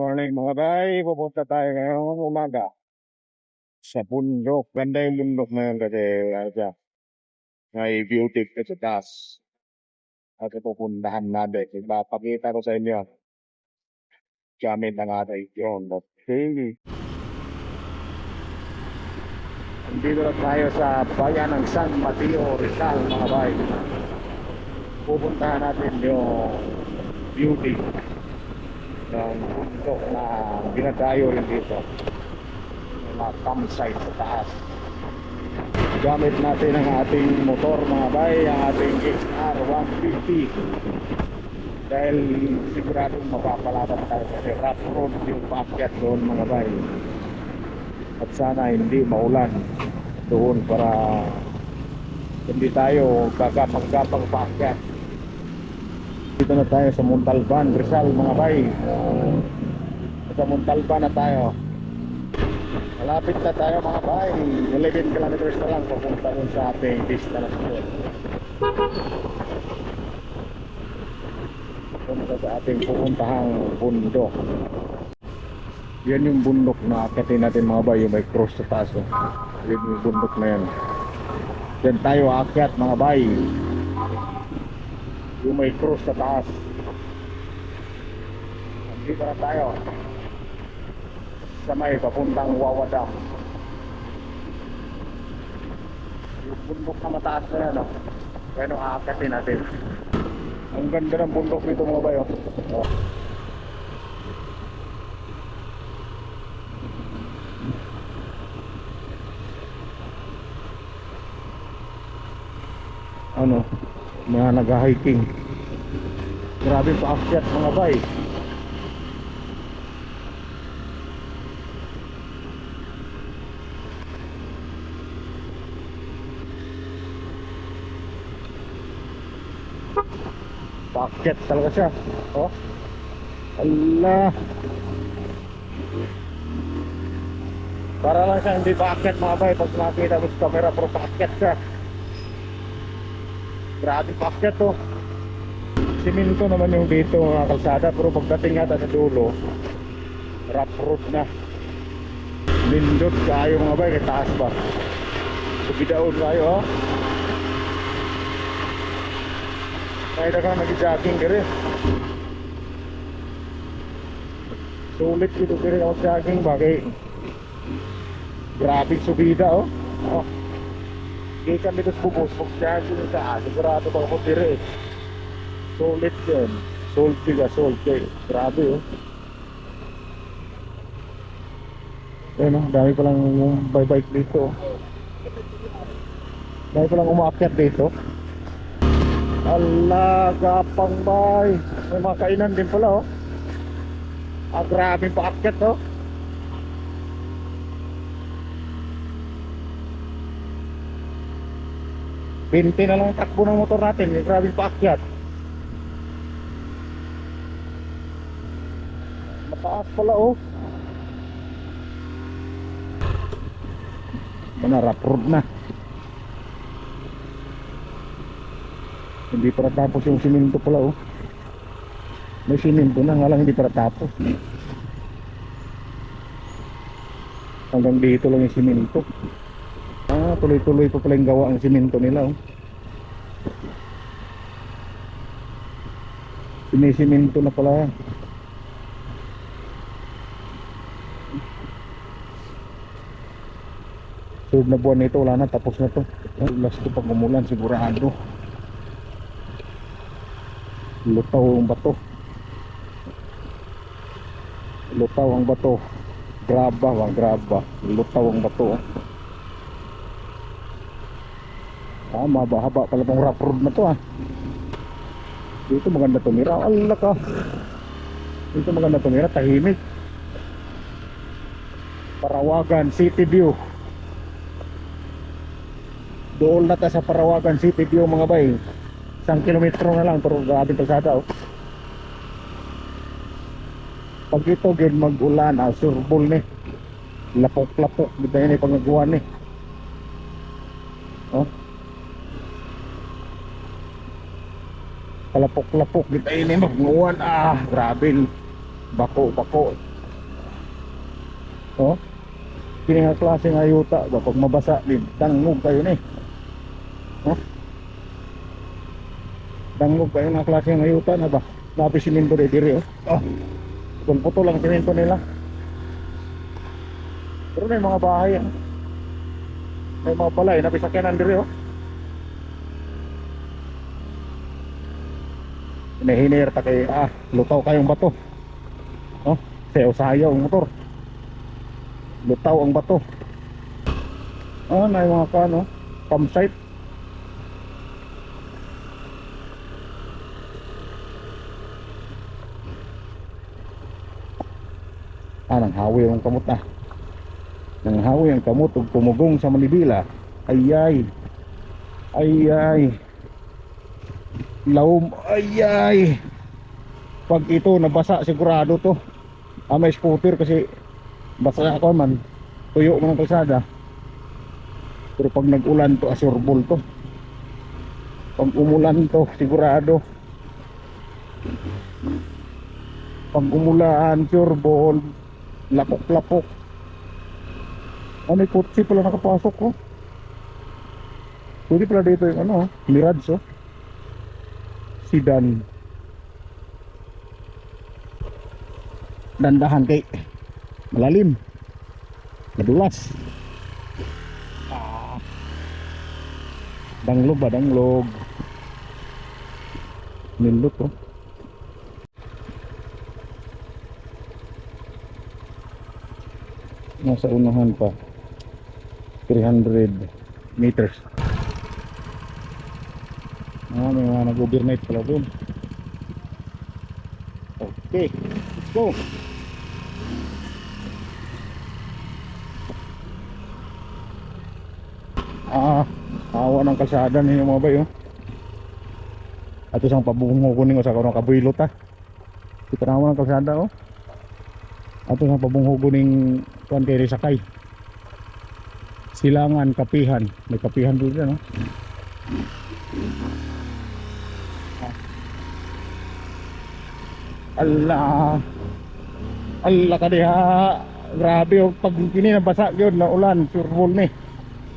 Morning mga bay, pupunta tayo ngayong umaga sa bundok. Ganda yung bundok na yun kasi may beauty ka sa taas. At pupuntahan natin. Ipapakita ko sa inyo gamit ng ating drone. Okay. Nandito na tayo sa bayan ng San Mateo, Rizal mga bay. Pupuntahan natin yung beauty ng bundok na binadayo rin dito. May mga campsite sa taas. Gamit natin ang ating motor mga bay, ang ating XR150 dahil siguradong mapapalaban tayo kasi rough road yung paakyat doon mga bay, at sana hindi maulan doon para hindi tayo gagapang-gapang paakyat. Dito na tayo sa Montalban, Rizal mga bay. Sa Montalban na tayo. Malapit na tayo mga bay. 11 kilometers na lang papunta dun sa ating destination. Punta sa ating pupuntahang bundok. Yan yung bundok na akitin natin mga bay, yung may cross sa taas. Yan yung bundok na yan. Yan tayo aakyat mga bay, yung may cross sa taas. Dito na tayo sa may papuntang Wawa Dam. Yung bundok na mataas na yan, kaya nung aakatin natin. Ang ganda ng bundok nito mga bayo. Ano, mga nag-hiking. Grabe paakyat mga bay. Paakyat talaga siya. Oh. Allah. Para lang siya hindi paakyat mga bay. Pag nakita mo sa camera, pero paakyat siya. Grabe paakyat to. Siminto naman yung dito mga kalsada, pero pagdating nga sa dulo, rough road na. Lindot kayo mga bay, kay taas ba. Subidaon kayo ha. Kaya na ka nag-jogging ka rin. Sulit dito ka rin ako jogging bagay. Grabing subida oh. Oh. Gikan dito sa bubos, mag-jogging ka. Sigurado ba ako dire. Sulit yan. Sulti ka, sulti. Grabe oh. Ayun oh, dami palang bike dito. Dami palang umakyat dito. Allah, gapang bay. May mga kainan din pala oh. Grabing paakyat oh. Binti na lang takbo ng motor natin. May grabing paakyat. Mataas pala oh. Rough road na. Hindi para tapos yung siminto pala oh. May siminto na nga lang, hindi para tapos. Hanggang dito lang yung siminto. Tuloy-tuloy pa pala yung gawa ang siminto nila oh. Sinisiminto na pala. Sunod na buwan nito, wala na, tapos na to. Last to pag umulan, sigurado. Lutaw ang bato. Lutaw ang bato. Graba. Lutaw ang bato. Mahaba pala tong rough road na to Dito maganda tumira. Allah ka. Dito maganda tumira, tahimik. Parawagan City View. Doon na tayo sa Parawagan City View mga bay. 1 kilometro na lang, pero grabe kalsada oh. Pag ito gid mag-ulan, surbol ni. Lapok-lapok dito yan ay pangagawan ni. Oh. Kalapok-lapok dito ini mag-uwan. Grabe. Bako. Oh, kini nga klase nga yuta ba pag mabasa din dangog kayo ni. Oh. Dangog kayo nga klase nga yuta na ba. Lapi simento diri oh. Oh. Putol lang simento nila. Pero may mga bahay ah. May mga balay na pisakyanan diri oh. Hiner ta kay lutaw kayong bato. Oh, sayo ang motor. Lutaw ang bato. Na yung mga kano, campsite. Nanghawi ang kamot na. Nanghawi ang kamot ug pumugong sa Manibila. Ayay. Laom, ayay. Pag ito nabasa sigurado to. May scooter kasi basa ako man. Tuyo man ang kalsada. Pero pag nag-ulan to, asurbol to. Pag umulan to, sigurado. Pag umulan, surbol, lapok-lapok. May kotse pala nakapasok ko. Pwede pala dito yung Mirage oh. Sedan. Dandahan kay malalim. Madulas. Danglog ba? Danglog. Nindot oh. Nasa unahan pa 300 meters. May mga nag-overnight pala doon. Okay, let's go. Awa ng kalsada ninyo mga bay oh. At isang pabungo ko ninyo sa karong kabuyilot ha. Kita naman ng kalsada oh. At isang pabungo ko ning kuan kay Risakay. Silangan, kapihan. May kapihan doon dyan oh. Allah ka diha. Grabe oh. Pag kini nabasa yun na ulan, surbol ni.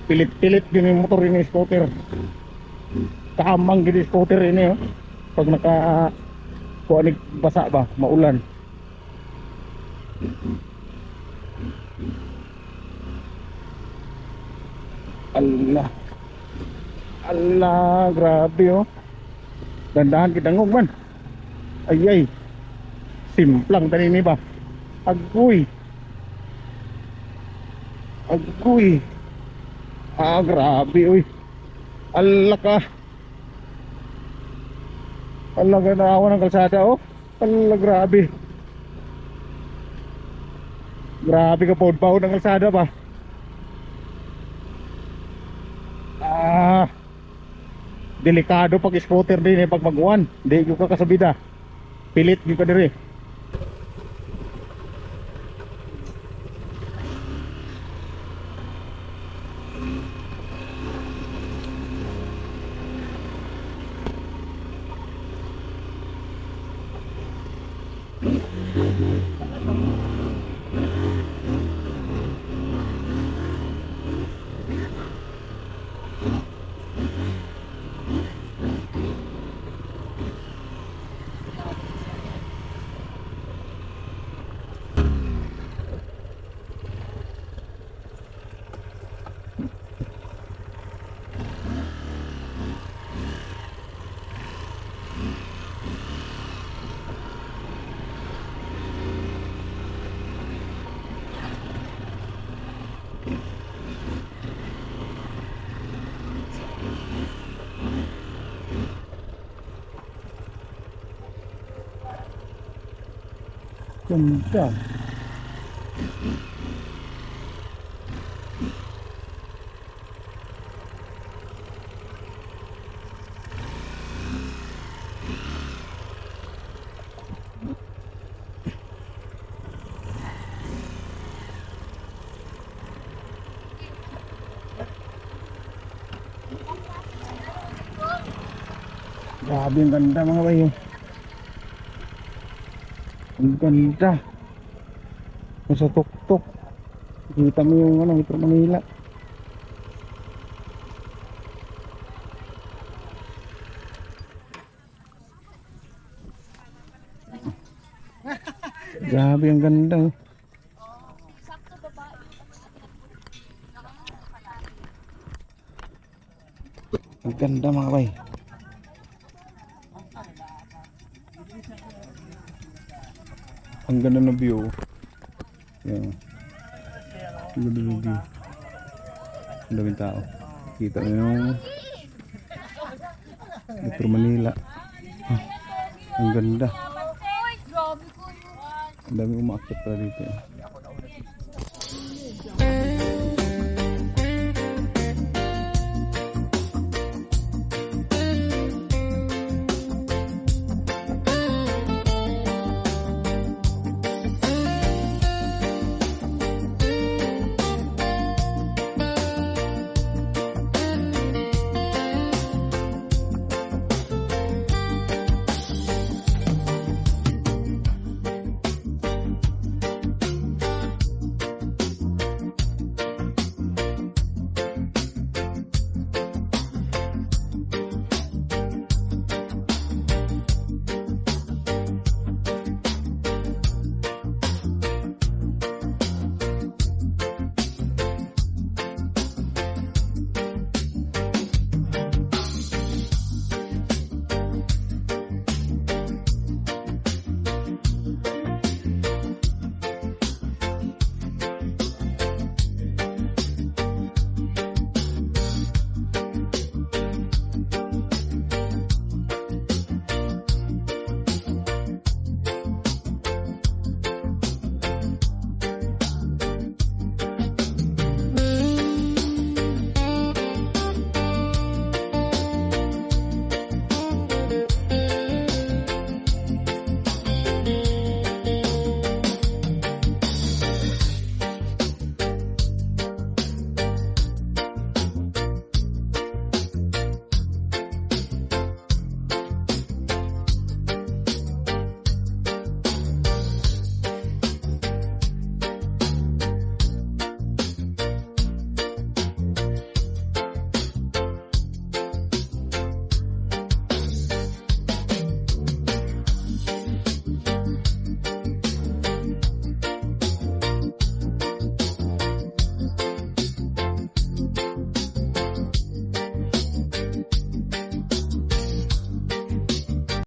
Pilit-pilit yun yung motor ini scooter. Kaamang gini scooter ini oh. Pag kuanig basa ba, maulan. Allah, grabe oh. Dandahan kitangog man. Ayay. Simplang tani ni ba. Agoy. Grabe uy. Allah ka. Allah ka, naawa ng kalsada oh. Allah, grabe. Grabe ka paud-paud ng kalsada ba. Delikado pag scooter din pag mag-uwan. Di ko ka kasabida. Pilit yung ka diri. Ganda. Grabe ang ganda mga bayo. Ang ganda. Nasa tuktok. Kita mo yung ano, Metro Manila. Grabe, ang ganda oh. Ang ganda mga bay. Ang ganda ng view. Yan. Ang ganda ng view. Ang daming tao. Kita mo yung Metro Manila. Ang ganda. Ang daming umaakit pa dito.